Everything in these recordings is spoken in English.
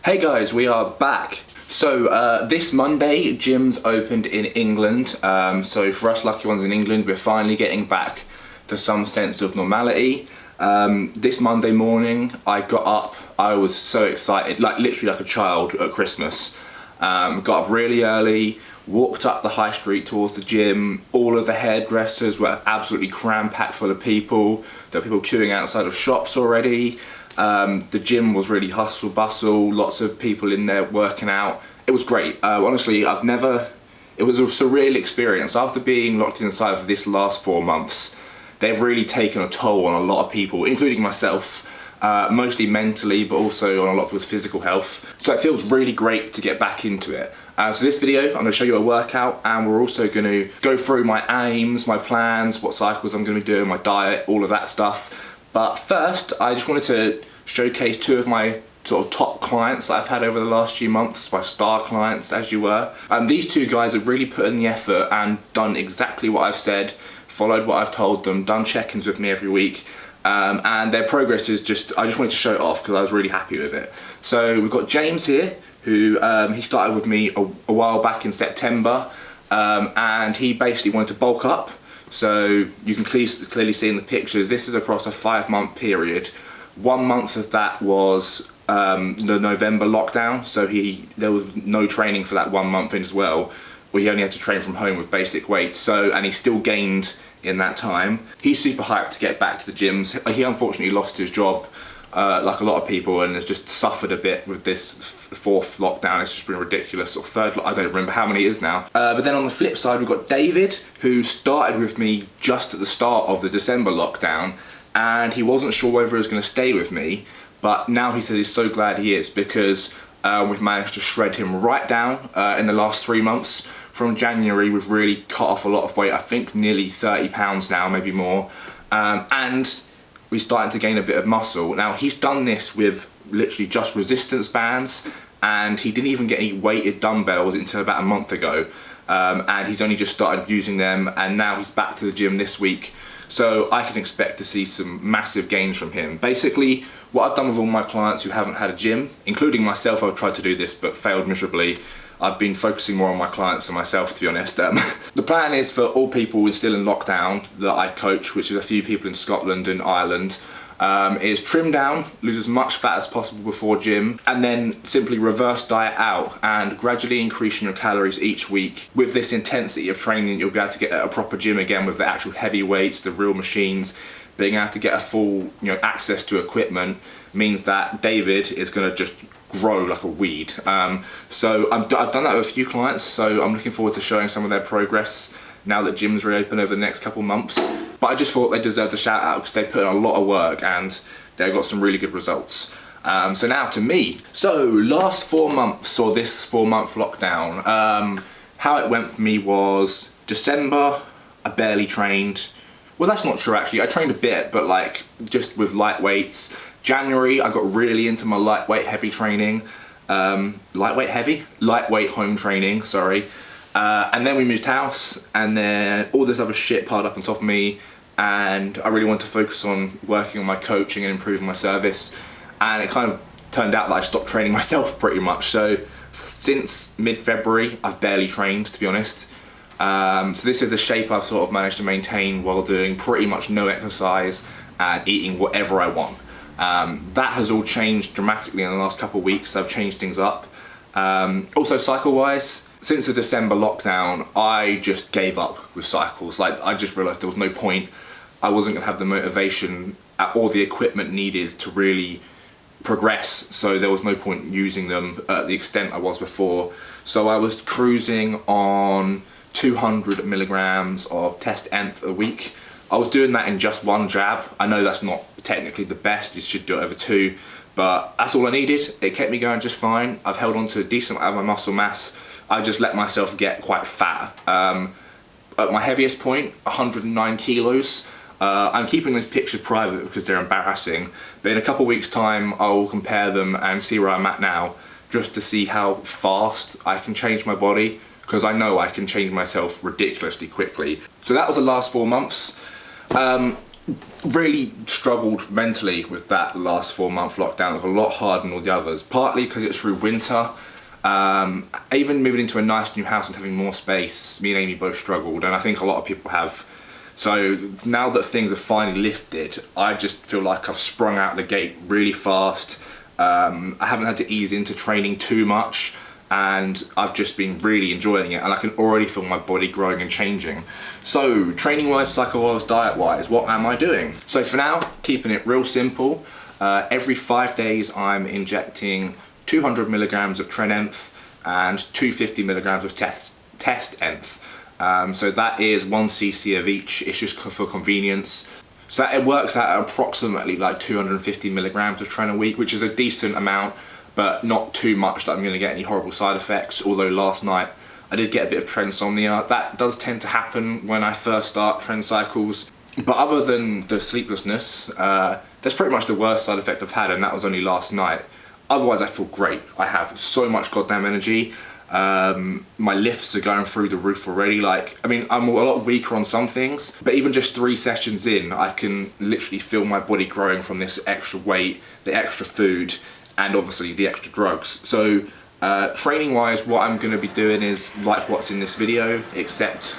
Hey guys, we are back. So this Monday, gyms opened in England. So for us lucky ones in England, we're finally getting back to some sense of normality. This Monday morning, I got up, I was so excited, like literally like a child at Christmas. Got up really early, walked up the high street towards the gym. All of the hairdressers were absolutely cram-packed full of people. There were people queuing outside of shops already. The gym was really hustle bustle, lots of people in there working out. It was great. Honestly, it was a surreal experience. After being locked inside for this last 4 months, they've really taken a toll on a lot of people, including myself, mostly mentally, but also on a lot of people's physical health. So it feels really great to get back into it. So this video, I'm going to show you a workout, and we're also going to go through my aims, my plans, what cycles I'm going to be doing, my diet, all of that stuff. But first, I just wanted to showcase two of my sort of top clients that I've had over the last few months, my star clients as you were. These two guys have really put in the effort and done exactly what I've said, followed what I've told them, done check-ins with me every week. And their progress is I just wanted to show it off because I was really happy with it. So we've got James here, who he started with me a while back in September, and he basically wanted to bulk up. So you can clearly see in the pictures, this is across a 5-month period. 1 month of that was the November lockdown, so there was no training for that 1 month in as well. He only had to train from home with basic weights, and he still gained in that time. He's super hyped to get back to the gyms. He unfortunately lost his job, like a lot of people, and has just suffered a bit with this fourth lockdown. It's just been ridiculous, or third, I don't remember how many it is now. But then on the flip side, we've got David, who started with me just at the start of the December lockdown, and he wasn't sure whether he was going to stay with me, but now he says he's so glad he is, because we've managed to shred him right down in the last 3 months. From January, we've really cut off a lot of weight, I think nearly 30 pounds now, maybe more, and we're starting to gain a bit of muscle. Now, he's done this with literally just resistance bands, and he didn't even get any weighted dumbbells until about a month ago, and he's only just started using them, and now he's back to the gym this week. So I can expect to see some massive gains from him. Basically, what I've done with all my clients who haven't had a gym, including myself, I've tried to do this but failed miserably. I've been focusing more on my clients than myself, to be honest. The plan is for all people still in lockdown that I coach, which is a few people in Scotland and Ireland, is trim down, lose as much fat as possible before gym, and then simply reverse diet out and gradually increasing your calories each week. With this intensity of training, you'll be able to get a proper gym again with the actual heavy weights, the real machines. Being able to get a full, access to equipment means that David is going to just grow like a weed. So I've done that with a few clients, so I'm looking forward to showing some of their progress now that gyms reopen over the next couple months. But I just thought they deserved a shout out because they put in a lot of work and they got some really good results. So now to me. So last 4 months, or this 4-month lockdown, how it went for me was December, I barely trained. Well, that's not true actually. I trained a bit, but like just with light weights. January, I got really into my lightweight heavy training. Lightweight home training, sorry. And then we moved house, and then all this other shit piled up on top of me, and I really wanted to focus on working on my coaching and improving my service, and it kind of turned out that I stopped training myself pretty much. So since mid-February, I've barely trained, to be honest. So this is the shape I've sort of managed to maintain while doing pretty much no exercise and eating whatever I want. That has all changed dramatically in the last couple of weeks. I've changed things up. Also cycle-wise, since the December lockdown, I just gave up with cycles. Like, I just realised there was no point. I wasn't going to have the motivation or the equipment needed to really progress, so there was no point using them at the extent I was before. So I was cruising on 200 milligrams of test ENTH a week. I was doing that in just one jab. I know that's not technically the best, you should do it over 2, but that's all I needed. It kept me going just fine. I've held on to a decent amount of my muscle mass. I just let myself get quite fat. At my heaviest point, 109 kilos. I'm keeping those pictures private because they're embarrassing, but in a couple of weeks time I will compare them and see where I'm at now, just to see how fast I can change my body, because I know I can change myself ridiculously quickly. So that was the last 4 months. really struggled mentally with that last 4-month lockdown. It was a lot harder than all the others, partly because it was through winter. Even moving into a nice new house and having more space, me and Amy both struggled, and I think a lot of people have. So now that things are finally lifted, I just feel like I've sprung out the gate really fast. I haven't had to ease into training too much, and I've just been really enjoying it, and I can already feel my body growing and changing. So training wise, cycle wise, diet wise, what am I doing? So for now, keeping it real simple. Every 5 days I'm injecting 200 milligrams of Tren ENTH and 250 milligrams of test ENTH. So that is 1 cc of each. It's just for convenience. So that it works out at approximately like 250 milligrams of Tren a week, which is a decent amount, but not too much that I'm going to get any horrible side effects. Although last night I did get a bit of trensomnia. That does tend to happen when I first start Tren cycles. But other than the sleeplessness, that's pretty much the worst side effect I've had, and that was only last night. Otherwise, I feel great. I have so much goddamn energy. My lifts are going through the roof already. Like, I mean, I'm a lot weaker on some things, but even just 3 sessions in, I can literally feel my body growing from this extra weight, the extra food, and obviously the extra drugs. So training wise, what I'm going to be doing is like what's in this video, except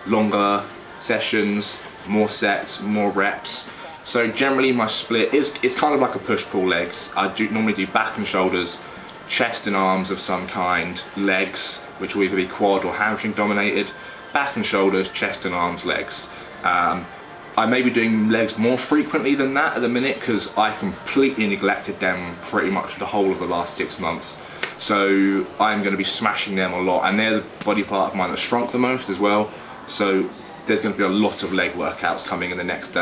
longer sessions, more sets, more reps. So generally my split is, it's kind of like a push-pull legs. I normally do back and shoulders, chest and arms of some kind, legs, which will either be quad or hamstring dominated, back and shoulders, chest and arms, legs. I may be doing legs more frequently than that at the minute because I completely neglected them pretty much the whole of the last 6 months. So I'm going to be smashing them a lot, and they're the body part of mine that shrunk the most as well. So there's going to be a lot of leg workouts coming in the next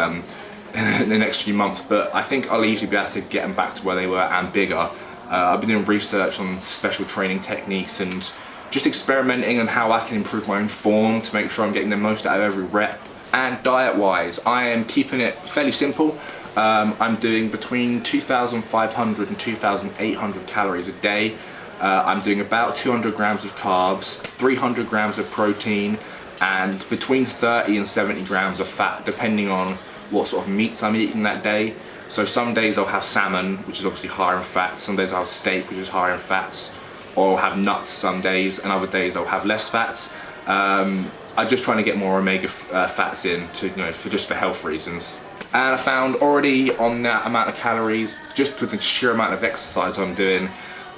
in the next few months, but I think I'll easily be able to get them back to where they were and bigger. I've been doing research on special training techniques and just experimenting on how I can improve my own form to make sure I'm getting the most out of every rep. And diet wise, I am keeping it fairly simple. I'm doing between 2,500 and 2,800 calories a day. I'm doing about 200 grams of carbs, 300 grams of protein, and between 30 and 70 grams of fat, depending on what sort of meats I'm eating that day. So some days I'll have salmon, which is obviously higher in fats, some days I'll have steak, which is higher in fats, or I'll have nuts some days, and other days I'll have less fats. I'm just trying to get more omega fats in, to, you know, for health reasons. And I found already on that amount of calories, just with the sheer amount of exercise I'm doing,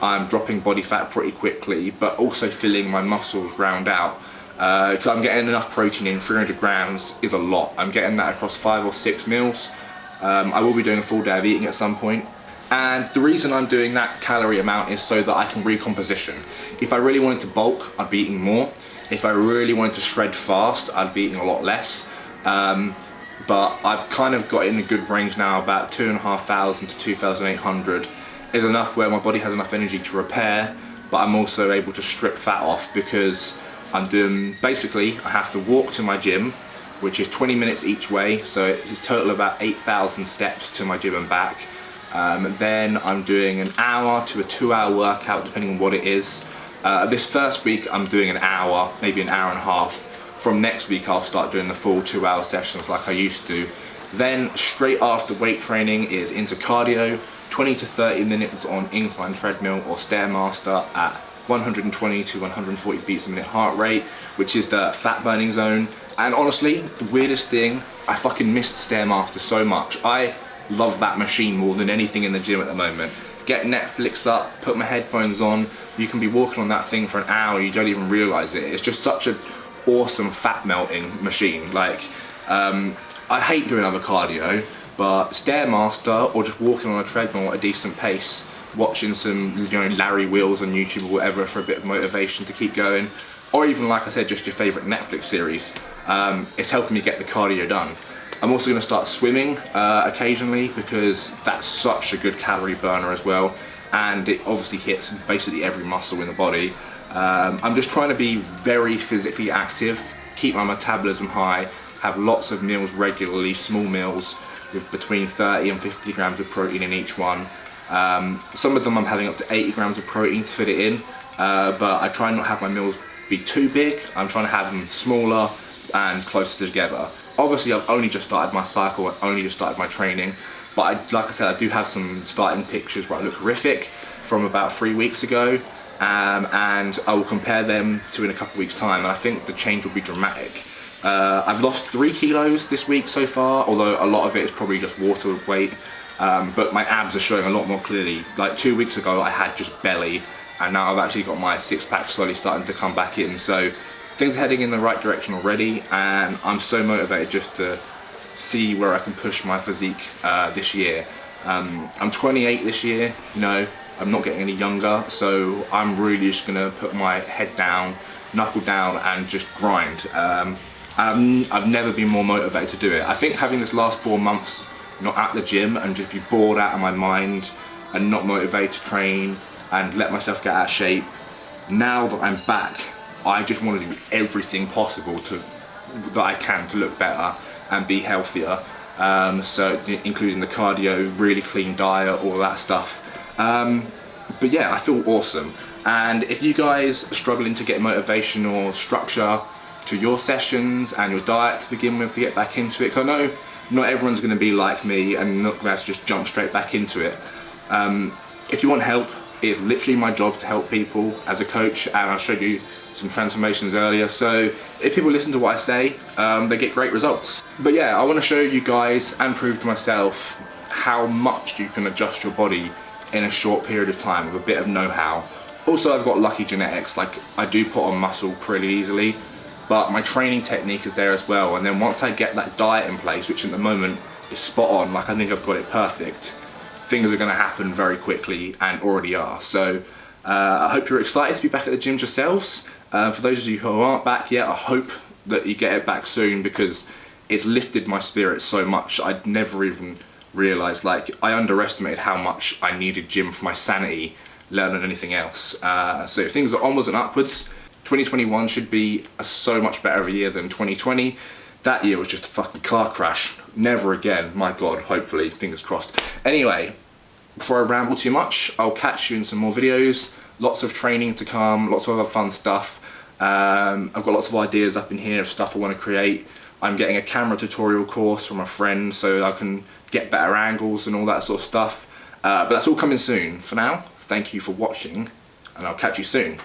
I'm dropping body fat pretty quickly, but also feeling my muscles round out. Because I'm getting enough protein in. 300 grams is a lot. I'm getting that across 5 or 6 meals. I will be doing a full day of eating at some point. And the reason I'm doing that calorie amount is so that I can recomposition. If I really wanted to bulk, I'd be eating more. If I really wanted to shred fast, I'd be eating a lot less. But I've kind of got in a good range now, about 2,500 to 2,800 is enough where my body has enough energy to repair, but I'm also able to strip fat off because I'm doing, basically, I have to walk to my gym, which is 20 minutes each way, so it's a total of about 8,000 steps to my gym and back. Then I'm doing an hour to a 2-hour workout, depending on what it is. This first week I'm doing an hour, maybe an hour and a half. From next week I'll start doing the full 2-hour sessions like I used to. Then straight after weight training is into cardio, 20 to 30 minutes on incline treadmill or Stairmaster at 120 to 140 beats a minute heart rate, which is the fat burning zone. And honestly, the weirdest thing, I fucking missed Stairmaster so much. I love that machine more than anything in the gym at the moment. Get Netflix up, put my headphones on, you can be walking on that thing for an hour, you don't even realise it. It's just such an awesome fat melting machine. Like, I hate doing other cardio, but Stairmaster or just walking on a treadmill at a decent pace, watching some, you know, Larry Wheels on YouTube or whatever for a bit of motivation to keep going, or even, like I said, just your favourite Netflix series, it's helping me get the cardio done. I'm also going to start swimming occasionally because that's such a good calorie burner as well, and it obviously hits basically every muscle in the body. I'm just trying to be very physically active, keep my metabolism high, have lots of meals regularly, small meals with between 30 and 50 grams of protein in each one. Some of them I'm having up to 80 grams of protein to fit it in, but I try not to have my meals be too big. I'm trying to have them smaller and closer together. Obviously I've only just started my cycle, I've only just started my training, but like I said, I do have some starting pictures where I look horrific from about 3 weeks ago, and I will compare them to in a couple of weeks time, and I think the change will be dramatic. I've lost 3 kilos this week so far, although a lot of it is probably just water weight, but my abs are showing a lot more clearly. Like 2 weeks ago I had just belly, and now I've actually got my six-pack slowly starting to come back in, so things are heading in the right direction already, and I'm so motivated just to see where I can push my physique this year. I'm 28 this year, you know, I'm not getting any younger, so I'm really just gonna put my head down, knuckle down, and just grind. I've never been more motivated to do it. I think having this last 4 months not at the gym and just be bored out of my mind and not motivated to train and let myself get out of shape, now that I'm back, I just want to do everything possible that I can to look better and be healthier. So including the cardio, really clean diet, all that stuff. But yeah, I feel awesome. And if you guys are struggling to get motivation or structure to your sessions and your diet to begin with to get back into it, because I know not everyone's going to be like me and not going to have to just jump straight back into it. If you want help, it's literally my job to help people as a coach, and I showed you some transformations earlier, so if people listen to what I say, they get great results. But yeah, I want to show you guys and prove to myself how much you can adjust your body in a short period of time with a bit of know-how. Also, I've got lucky genetics, like I do put on muscle pretty easily, but my training technique is there as well, and then once I get that diet in place, which at the moment is spot on, like I think I've got it perfect, things are going to happen very quickly and already are. So I hope you're excited to be back at the gyms yourselves. For those of you who aren't back yet, I hope that you get it back soon, because it's lifted my spirits so much. I'd never even realised, like I underestimated how much I needed gym for my sanity, let alone anything else. So if things are onwards and upwards, 2021 should be so much better of a year than 2020. That year was just a fucking car crash. Never again, my God, hopefully, fingers crossed. Anyway, before I ramble too much, I'll catch you in some more videos. Lots of training to come, lots of other fun stuff. I've got lots of ideas up in here of stuff I want to create. I'm getting a camera tutorial course from a friend so I can get better angles and all that sort of stuff. But that's all coming soon. For now, thank you for watching, and I'll catch you soon.